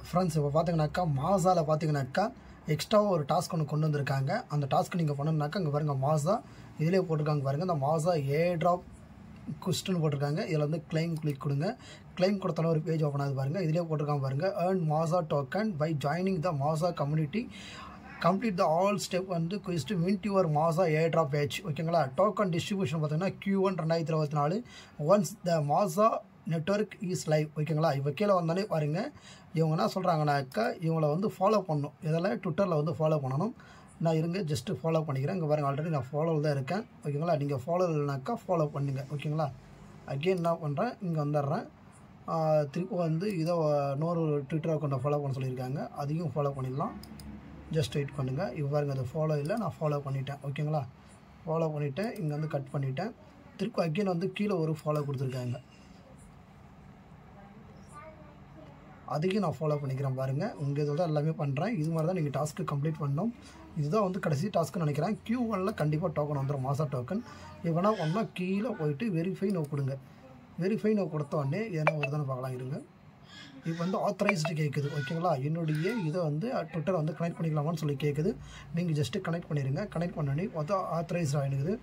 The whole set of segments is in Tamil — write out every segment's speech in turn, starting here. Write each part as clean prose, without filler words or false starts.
ஃப்ரெண்ட்ஸ் இப்போ பார்த்தீங்கன்னாக்கா மாசாவில் பார்த்தீங்கன்னாக்கா எக்ஸ்ட்ராவாக ஒரு டாஸ்க் ஒன்று கொண்டு வந்திருக்காங்க. அந்த டாஸ்க் நீங்கள் பண்ணணுன்னாக்கா இங்கே பாருங்கள் மாசா இதிலே போட்டிருக்காங்க பாருங்கள். இந்த மாசா ஏர்ட்ராப் குஸ்ட்னு போட்டிருக்காங்க. இதில் வந்து கிளைம் கிளிக் கொடுங்க. கிளைம் கொடுத்தாலும் ஒரு பேஜ் ஓப்பன் ஆகுது பாருங்கள். இதிலே போட்டிருக்காங்க பாருங்கள், ஏர்ன் மாசா டோக்கன் பை ஜாயினிங் த மாசா community, complete the all step வந்து குவிஸ்ட் மின்ட் யுவர் மாசா ஏர்ட்ராப் பேஜ். ஓகேங்களா. டோக்கன் டிஸ்ட்ரிபியூஷன் பார்த்தீங்கன்னா Q1 2024 ஒன்ஸ் த மாசா நெட்வொர்க் இஸ் லைவ். ஓகேங்களா. இப்போ கீழே வந்தாலே பாருங்கள், இவங்க என்ன சொல்கிறாங்கனாக்கா இவங்களை வந்து ஃபாலோ பண்ணணும். இதில் ட்விட்டரில் வந்து ஃபாலோ பண்ணணும். நான் இருங்க ஜஸ்ட்டு ஃபாலோ பண்ணிக்கிறேன். இங்கே பாருங்கள், ஆல்ரெடி நான் ஃபாலோவில் தான் இருக்கேன். ஓகேங்களா. நீங்கள் ஃபாலோ இல்லைனாக்கா ஃபாலோ பண்ணுங்க. ஓகேங்களா. அகெயின் என்ன பண்ணுறேன், இங்கே வந்துடுறேன். திருப்பி வந்து இதை இன்னொரு ட்விட்டர் அக்கௌண்ட்டை ஃபாலோ பண்ண சொல்லியிருக்காங்க, அதையும் ஃபாலோ பண்ணிடலாம். ஜஸ்ட் வெயிட் பண்ணுங்கள். இப்போ பாருங்கள், அது ஃபாலோ இல்லை, நான் ஃபாலோ பண்ணிட்டேன். ஓகேங்களா. ஃபாலோ பண்ணிவிட்டேன். இங்கே வந்து கட் பண்ணிவிட்டேன். திருப்பி அகெயின் வந்து கீழே ஒரு ஃபாலோ கொடுத்துருக்காங்க, அதையும் நான் ஃபாலோ பண்ணிக்கிறேன். பாருங்கள், உங்கள் இதில் தான் எல்லாமே பண்ணுறேன். இது மாதிரி தான் நீங்கள் டாஸ்க்கு கம்ப்ளீட் பண்ணணும். இதுதான் வந்து கடைசி டாஸ்க்குன்னு நினைக்கிறேன். Q1 கண்டிப்பாக டோக்கன் வந்துடும், மாசா டோக்கன். இவனா ஒன்றா கீழே போயிட்டு வெரிஃபை நோ கொடுங்க. வெரிஃபை நோ கொடுத்த உடனே எதனா வருதானு பார்க்கலாம். இருங்க. இப்போ வந்து ஆத்தரைஸ்டு கேட்குது. ஓகேங்களா. என்னுடைய இதை வந்து ட்விட்டரை வந்து கனெக்ட் பண்ணிக்கலாமான்னு சொல்லி கேட்குது. நீங்கள் ஜஸ்ட்டு கனெக்ட் பண்ணிடுங்க. கனெக்ட் பண்ணி வந்து ஆத்தரைஸ்டு ஆகிடுது.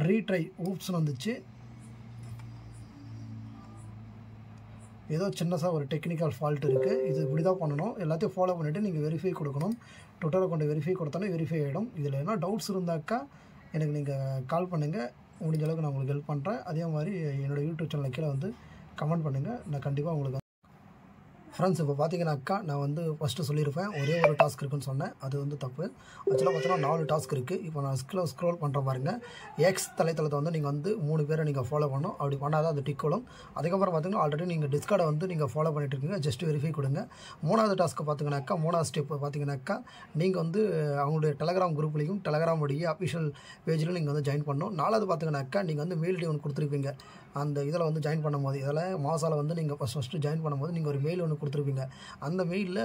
ரீட்ரை ஊப்ஸ்னு வந்துச்சு. ஏதோ சின்னதாக ஒரு டெக்னிக்கல் ஃபால்ட் இருக்குது. இது இப்படி தான் பண்ணணும். எல்லாத்தையும் ஃபாலோ பண்ணிவிட்டு நீங்கள் வெரிஃபை கொடுக்கணும். ட்விட்டரை கொண்டு வெரிஃபை கொடுத்தாலே வெரிஃபை ஆகிடும். இதில் என்ன டவுட்ஸ் இருந்தாக்கா எனக்கு நீங்கள் கால் பண்ணுங்கள். முடிஞ்ச அளவுக்கு நான் உங்களுக்கு ஹெல்ப் பண்ணுறேன். அதே மாதிரி என்னோடய யூடியூப் சேனலில் கீழே வந்து கமெண்ட் பண்ணுங்கள். நான் கண்டிப்பாக உங்களுக்கு ஃப்ரெண்ட்ஸ் இப்போ பார்த்தீங்கன்னாக்கா நான் வந்து ஃபஸ்ட்டு சொல்லியிருப்பேன் ஒரே ஒரு டாஸ்க் இருக்குன்னு சொன்னேன். அது வந்து தப்பு. ஆக்சுவலாக பார்த்தீங்கன்னா 4 டாஸ்க் இருக்குது. இப்போ நான் ஸ்க்ரோல் பண்ணுற பாருங்க. எக்ஸ் தலைத்தளத்தை வந்து நீங்கள் வந்து 3 பேரை நீங்கள் ஃபாலோ பண்ணணும். அப்படி பண்ணால் தான் அது டிக் வரும். அதுக்கப்புறம் பார்த்தீங்கன்னா ஆல்ரெடி நீங்கள் டிஸ்கார்டை வந்து நீங்கள் ஃபாலோ பண்ணிட்டு இருக்கீங்க. ஜஸ்ட் வெரிஃபை கொடுங்க. 3வது டாஸ்க்கு பார்த்தீங்கன்னாக்கா 3வது ஸ்டெப் பார்த்தீங்கன்னாக்கா நீங்கள் வந்து அவங்களுடைய டெலகிராம் குரூப்லேயும் டெலகிராமுடைய அஃபிஷியல் பேஜிலும் நீங்கள் வந்து ஜாயின் பண்ணணும். 4வது பார்த்தீங்கன்னாக்கா நீங்கள் வந்து மெயில் ஐடி ஒன்று கொடுத்துருப்பீங்க. அந்த இதில் வந்து ஜாயின் பண்ணும்போது இதில் மாசாவில் வந்து நீங்கள் ஃபஸ்ட்டு ஜாயின் பண்ணும்போது நீங்கள் ஒரு மெயில் ஒன்று கொடுத்துருப்பீங்க. அந்த மெயிலில்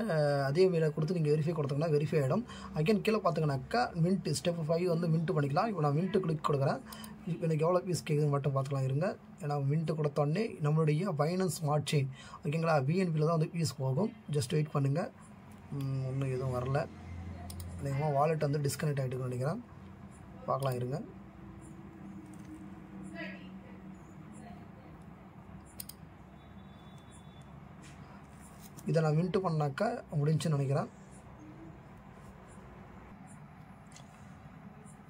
அதே மெயிலை கொடுத்து நீங்கள் வெரிஃபை கொடுத்தீங்கன்னா வெரிஃபை ஆகிடும். அகைன் கீழே பார்த்தீங்கன்னாக்கா மின்ட் ஸ்டெப் 5 வந்து மின்ட் பண்ணிக்கலாம். இப்போ நான் மின்ட்டு கிளிக் கொடுக்குறேன். இப்போ எனக்கு எவ்வளோ பீஸ் கேட்குதுன்னு மட்டும் பார்த்துக்கலாம். இருங்க. ஏன்னா மின்ட்டு கொடுத்தோடனே நம்மளுடைய பைனான்ஸ் ஸ்மார்ட் செயின் ஓகேங்களா BNBயில் தான் வந்து பீஸ் போகும். ஜஸ்ட் வெயிட் பண்ணுங்கள். ஒன்றும் எதுவும் வரல. நீங்கள் வாலெட் வந்து டிஸ்கனெக்ட் ஆகிட்டுன்னு நினைக்கிறேன். பார்க்கலாம். இருங்க. இதை நான் மின்ட்டு பண்ணாக்கா முடிஞ்சுன்னு நினைக்கிறேன்.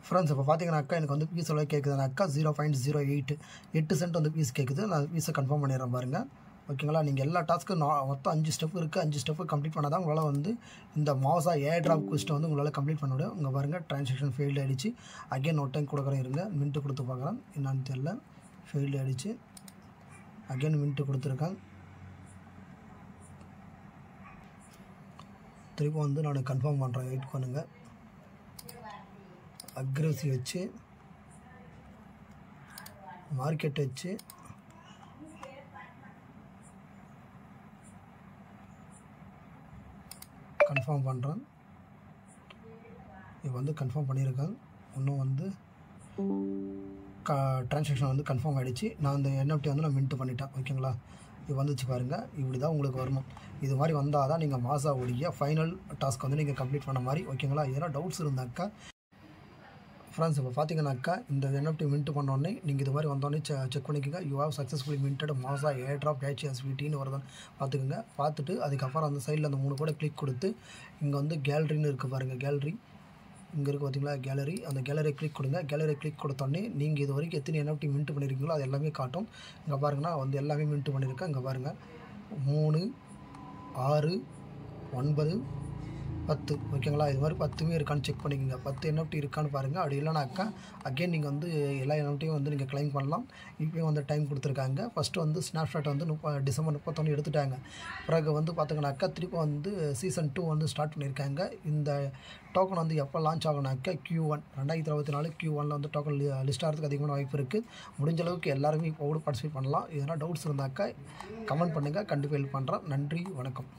ஃப்ரெண்ட்ஸ் இப்போ பார்த்தீங்கன்னாக்கா எனக்கு வந்து பீஸ் எவ்வளோ கேட்குதுனாக்கா 0.08 சென்ட் வந்து பீஸ் கேட்குது. நான் பீஸை கன்ஃபார்ம் பண்ணிடுறேன் பாருங்கள். ஓகேங்களா. நீங்கள் எல்லா டாஸ்க்கும் மொத்தம் 5 ஸ்டெப் இருக்குது. 5 ஸ்டெப்பு கம்ப்ளீட் பண்ணால் தான் உங்களால் வந்து இந்த மாசா ஏர்ட்ராப் குவிஸ்ட்டை வந்து உங்களால் கம்ப்ளீட் பண்ண முடியும். இங்கே பாருங்கள், ட்ரான்சாக்ஷன் ஃபெயில்டு ஆகிடுச்சு. அகைன் ஒரு டைம் கொடுக்குறேன். இருங்க. மின்ட்டு கொடுத்து பார்க்குறேன். என்னான்னு தெரியல. ஃபெயில்டு ஆகிடுச்சு. அகைன் மின்ட்டு கொடுத்துருக்கேன். திரும்ப வந்து நான் கன்ஃபார்ம் பண்ணுறேன். வெயிட் பண்ணுங்கள். அக்ரெசிவ் வச்சு மார்க்கெட் வச்சு கன்ஃபார்ம் பண்ணுறேன். இப்போ வந்து கன்ஃபார்ம் பண்ணியிருக்கேன். இன்னும் வந்து ட்ரான்சாக்ஷன் வந்து கன்ஃபார்ம் ஆகிடுச்சு. நான் அந்த NFT வந்து நான் மின்ட் பண்ணிட்டேன். ஓகேங்களா. இது வந்துச்சு பாருங்கள். இப்படி தான் உங்களுக்கு வரணும். இது மாதிரி வந்தால் தான் நீங்கள் மாசாவுடைய ஃபைனல் டாஸ்க் வந்து நீங்கள் கம்ப்ளீட் பண்ண மாதிரி. ஓகேங்களா. இதெல்லாம் டவுட்ஸ் இருந்தாக்கா ஃப்ரெண்ட்ஸ் இப்போ பார்த்தீங்கன்னாக்கா இந்த NFT மின்ட் பண்ணோடனே நீங்கள் இது மாதிரி வந்தோடனே செக் பண்ணிக்கோங்க. யூ ஹேவ் சக்ஸஸ்ஃபுல்லி மின்டட் மாசா ஏர்ட்ராப் HSVTன்னு வருதுன்னு பார்த்துக்குங்க. பார்த்துட்டு அதுக்கப்புறம் அந்த சைடில் அந்த 3 கூட கிளிக் கொடுத்து இங்கே வந்து கேலரின்னு இருக்குது பாருங்கள். கேலரி இங்கே இருக்குது பார்த்தீங்களா, கேலரி. அந்த கேலரி கிளிக் கொடுங்க. கேலரி கிளிக் கொடுத்தோடனே நீங்கள் இது வரைக்கும் எத்தனை NFT மின்ட் பண்ணியிருக்கீங்களோ அது எல்லாமே காட்டும். இங்கே பாருங்கன்னா வந்து எல்லாமே மின்ட் பண்ணியிருக்கேன். இங்கே பாருங்கள் 3, 6, 9, 10. ஓகேங்களா. இது மாதிரி 10மே இருக்கான்னு செக் பண்ணிக்கோங்க. 10 NFT இருக்கான்னு பாருங்கள். அப்படி இல்லைனாக்கா அகெயின் நீங்கள் வந்து எல்லா NFTயும் வந்து நீங்கள் கிளைம் பண்ணலாம். இப்போயும் வந்து டைம் கொடுத்துருக்காங்க. ஃபஸ்ட்டு வந்து ஸ்னாப்ஷாட் வந்து டிசம்பர் 31 எடுத்துட்டாங்க. பிறகு வந்து பார்த்தீங்கன்னாக்கா திருப்பி வந்து சீசன் 2 வந்து ஸ்டார்ட் பண்ணியிருக்காங்க. இந்த டோக்கன் வந்து எப்போ லான்ச் ஆகுனாக்கா Q1 2024 Q1 வந்து டோக்கன் லிஸ்ட் ஆகிறதுக்கு அதிகமான வாய்ப்பு இருக்குது. முடிஞ்ச அளவுக்கு எல்லாருமே இப்போ கூட பார்ட்டிசிபேட் பண்ணலாம். எதனா டவுட்ஸ் இருந்தாக்கா கமெண்ட் பண்ணுங்கள். கண்டிப்பாக ஹெல்ப் பண்ணுறேன். நன்றி, வணக்கம்.